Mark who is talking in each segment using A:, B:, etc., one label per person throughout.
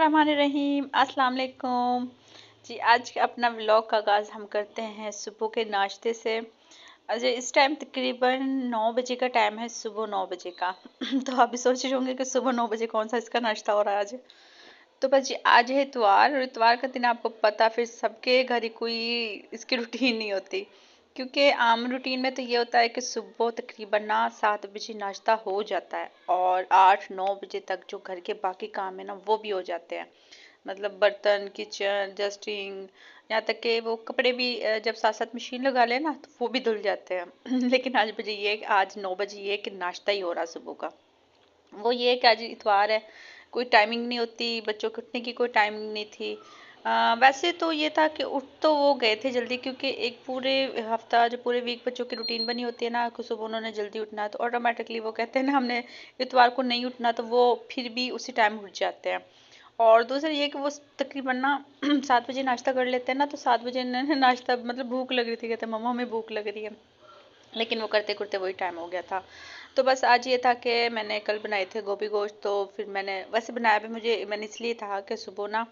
A: बिस्मिल्लाहिर्रहमानिर्रहीम अस्सलाम वालेकुम जी। आज अपना व्लॉग का आगाज़ हम करते हैं सुबह के नाश्ते से। अजय इस टाइम तकरीबन 9 बजे का टाइम है, सुबह 9 बजे का। तो आप भी सोच रहे होंगे कि सुबह 9 बजे कौन सा इसका नाश्ता हो रहा है आज। तो बस जी आज है इतवार, और इतवार का दिन आपको पता फिर सबके घर ही कोई इसकी रूटीन नहीं होती। क्योंकि आम रूटीन में तो ये होता है कि सुबह तकरीबन ना 7 बजे नाश्ता हो जाता है, और 8-9 बजे तक जो घर के बाकी काम है ना वो भी हो जाते हैं। मतलब बर्तन, किचन, डस्टिंग, यहाँ तक कि वो कपड़े भी जब साथ साथ मशीन लगा ले ना तो वो भी धुल जाते हैं। लेकिन आज 9 बजे ये कि नाश्ता ही हो रहा सुबह का। वो ये है कि आज इतवार है, कोई टाइमिंग नहीं होती, बच्चों के उठने की कोई टाइमिंग नहीं थी। वैसे तो ये था कि उठ तो वो गए थे जल्दी, क्योंकि एक पूरे हफ्ता जो पूरे वीक बच्चों की रूटीन बनी होती है ना कि सुबह उन्होंने जल्दी उठना है, तो ऑटोमेटिकली वो कहते हैं ना हमने इतवार को नहीं उठना, तो वो फिर भी उसी टाइम उठ जाते हैं। और दूसरा ये कि वो तकरीबन ना 7 बजे नाश्ता कर लेते हैं ना, तो 7 बजे नाश्ता मतलब भूख लग रही थी, कहते मम्मा हमें भूख लग रही है, लेकिन वो करते करते वही टाइम हो गया था। तो बस आज ये था कि मैंने कल बनाए थे गोभी गोश्त, तो फिर मैंने वैसे बनाया भी मैंने इसलिए था कि सुबह ना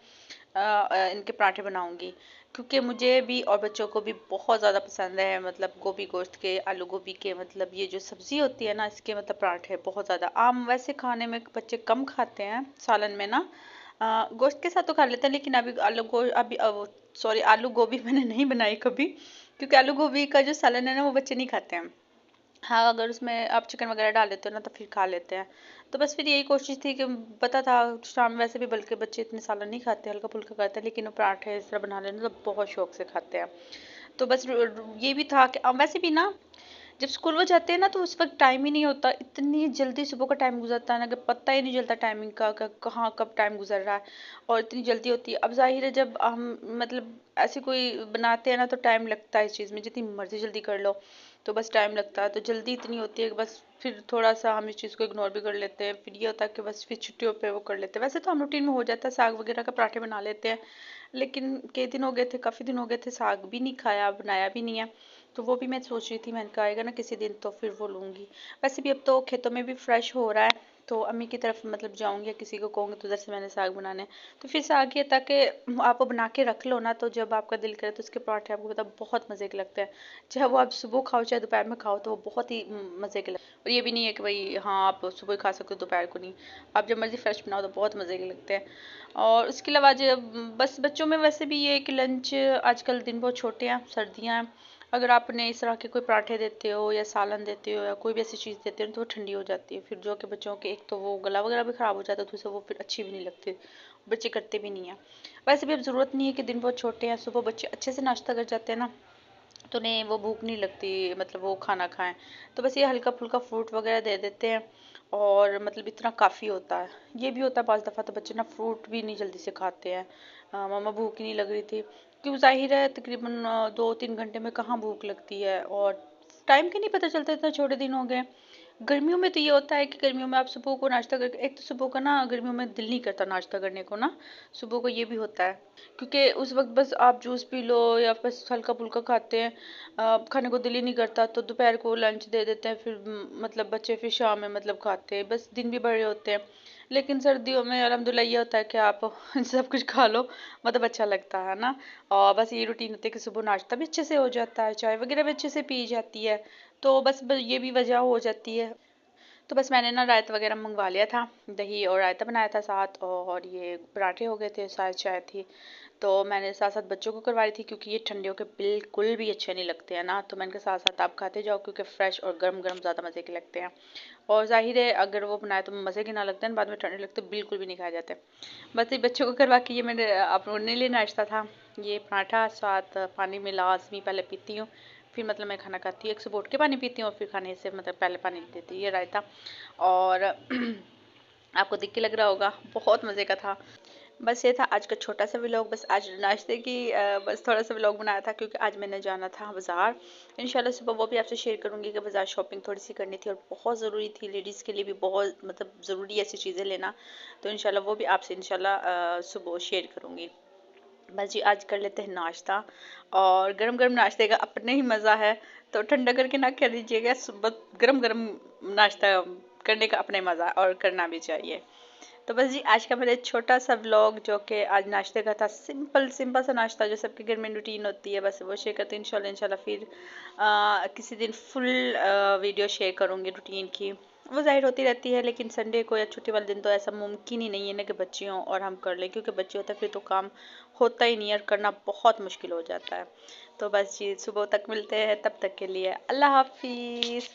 A: इनके पराठे बनाऊंगी, क्योंकि मुझे भी और बच्चों को भी बहुत ज़्यादा पसंद है। मतलब गोभी गोश्त के, आलू गोभी के, मतलब ये जो सब्ज़ी होती है ना इसके मतलब पराठे बहुत ज़्यादा आम वैसे खाने में बच्चे कम खाते हैं सालन में ना। गोश्त के साथ तो खा लेते हैं, लेकिन अभी सॉरी आलू गोभी मैंने नहीं बनाई कभी, क्योंकि आलू गोभी का जो सालन है ना वो बच्चे नहीं खाते हैं। हाँ, अगर उसमें आप चिकन वगैरह डाल देते हो ना तो फिर खा लेते हैं। तो बस फिर यही कोशिश थी कि पता था शाम में वैसे भी बल्कि बच्चे इतने सालन नहीं खाते, हल्का फुल्का खाते हैं, लेकिन वो पराठे इस तरह बना लेना तो बहुत शौक से खाते हैं। तो बस ये भी था कि वैसे भी ना जब स्कूल वो जाते हैं ना तो उस वक्त टाइम ही नहीं होता, इतनी जल्दी सुबह का टाइम गुजरता है ना कि पता ही नहीं चलता टाइमिंग का कहाँ कब टाइम गुजर रहा है, और इतनी जल्दी होती है। अब जाहिर है जब हम मतलब ऐसी कोई बनाते हैं ना तो टाइम लगता है इस चीज़ में, जितनी मर्जी जल्दी कर लो तो बस टाइम लगता है। तो जल्दी इतनी होती है कि बस फिर थोड़ा सा हम इस चीज़ को इग्नोर भी कर लेते हैं। फिर ये होता है कि बस फिर छुट्टियों पे वो कर लेते हैं। वैसे तो हम रूटीन में हो जाता है, साग वगैरह का पराठे बना लेते हैं, लेकिन कई दिन हो गए थे, काफ़ी दिन हो गए थे साग भी नहीं खाया, बनाया भी नहीं है। तो वो भी मैं सोच रही थी, मैंने कहा आएगा ना किसी दिन तो फिर वो लूँगी। वैसे भी अब तो खेतों में भी फ्रेश हो रहा है, तो अम्मी की तरफ मतलब जाऊँगी या किसी को कहूँगी तो उधर से मैंने साग बनाने। तो फिर साग ये था कि आप वो बना के रख लो ना, तो जब आपका दिल करे तो उसके पराठे आपको पता बहुत मज़े के लगते हैं। चाहे वो आप सुबह खाओ चाहे दोपहर में खाओ, तो वो बहुत ही मज़े के लगते हैं। और ये भी नहीं है कि भाई हाँ आप सुबह खा सकते हो दोपहर को नहीं, आप जब मर्जी फ्रेश बनाओ तो बहुत मज़े के लगते हैं। और उसके अलावा जब बस बच्चों में वैसे भी ये है कि लंच आजकल दिन बहुत छोटे हैं, सर्दियाँ हैं, अगर आप उन्हें इस तरह के कोई पराठे देते हो या सालन देते हो या कोई भी ऐसी चीज़ देते हो तो वो ठंडी हो जाती है, फिर जो कि बच्चों के एक तो वो गला वगैरह भी ख़राब हो जाता है, दूसरा वो फिर अच्छी भी नहीं लगती, बच्चे करते भी नहीं हैं। वैसे भी अब ज़रूरत नहीं है कि दिन बहुत छोटे हैं, सुबह बच्चे अच्छे से नाश्ता कर जाते हैं ना, तो उन्हें वो भूख नहीं लगती, मतलब वो खाना खाएं। तो बस ये हल्का फुल्का फ्रूट वगैरह दे देते हैं, और मतलब इतना काफ़ी होता है। ये भी होता है बाज़ दफ़ा तो बच्चे ना फ्रूट भी नहीं जल्दी से खाते हैं। मम्मा भूख ही नहीं लग रही थी, क्योंकि जाहिर है तकरीबन 2-3 घंटे में कहाँ भूख लगती है, और टाइम का नहीं पता चलता, इतना छोटे दिन हो गए। गर्मियों में तो ये होता है कि गर्मियों में आप सुबह को नाश्ता करके, एक तो सुबह का ना गर्मियों में दिल नहीं करता नाश्ता करने को ना, सुबह को ये भी होता है, क्योंकि उस वक्त बस आप जूस पी लो या बस हल्का फुल्का खाते हैं, खाने को दिल ही नहीं करता, तो दोपहर को लंच दे देते हैं, फिर मतलब बच्चे फिर शाम में मतलब खाते हैं, बस दिन भी बड़े होते हैं। लेकिन सर्दियों में अल्हम्दुलिल्लाह ये होता है कि आप सब कुछ खा लो, मतलब अच्छा लगता है ना। और बस ये रूटीन होती है कि सुबह नाश्ता भी अच्छे से हो जाता है, चाय वगैरह भी अच्छे से पी जाती है, तो बस ये भी वजह हो जाती है। तो बस मैंने ना रायता वगैरह मंगवा लिया था, दही और रायता बनाया था साथ, और ये पराठे हो गए थे, साथ चाय थी। तो मैंने साथ साथ बच्चों को करवाई थी, क्योंकि ये ठंडियों के बिल्कुल भी अच्छे नहीं लगते हैं ना, तो मैंने कहा साथ साथ आप खाते जाओ, क्योंकि फ्रेश और गर्म गर्म ज़्यादा मज़े के लगते हैं। और जाहिर है अगर वो बनाए तो मज़े के ना लगते हैं, बाद में ठंडे लगते बिल्कुल भी नहीं खाए जाते। बस ये बच्चों को करवा के ये मैंने अपने लिए नाश्ता था, ये पराठा साथ पानी में लाजमी पहले पीती हूँ, फिर मतलब मैं खाना खाती हूँ, एक सुबह उठ के पानी पीती हूँ और फिर खाने से मतलब पहले पानी नहीं देती, ये रायता। और आपको देख के लग रहा होगा बहुत मज़े का था। बस ये था आज का छोटा सा व्लॉग, बस आज नाश्ते की बस थोड़ा सा व्लॉग बनाया था, क्योंकि आज मैंने जाना था बाज़ार। इंशाल्लाह सुबह वो भी आपसे शेयर करूंगी कि बाज़ार शॉपिंग थोड़ी सी करनी थी और बहुत ज़रूरी थी, लेडीज़ के लिए भी बहुत मतलब ज़रूरी है ऐसी चीज़ें लेना। तो इंशाल्लाह वो भी आपसे इंशाल्लाह सुबह शेयर करूंगी। बस जी आज कर लेते हैं नाश्ता, और गरम गरम नाश्ते का अपने ही मज़ा है, तो ठंडा करके ना कह दीजिएगा, सुबह गरम गरम नाश्ता करने का अपने मज़ा, और करना भी चाहिए। तो बस जी आज का मेरा छोटा सा व्लॉग जो कि आज नाश्ते का था, सिंपल सिंपल सा नाश्ता जो सबके घर में रूटीन होती है, बस वो शेयर करते हैं इंशाल्लाह। इंशाल्लाह फिर किसी दिन फुल वीडियो शेयर करूँगी रूटीन की। वो जाहिर होती रहती है, लेकिन संडे को या छुट्टी वाले दिन तो ऐसा मुमकिन ही नहीं है ना कि बच्चे हों और हम कर लें, क्योंकि बच्चे होते हैं फिर तो काम होता ही नहीं है और करना बहुत मुश्किल हो जाता है। तो बस जी सुबह तक मिलते हैं, तब तक के लिए अल्लाह हाफिज़।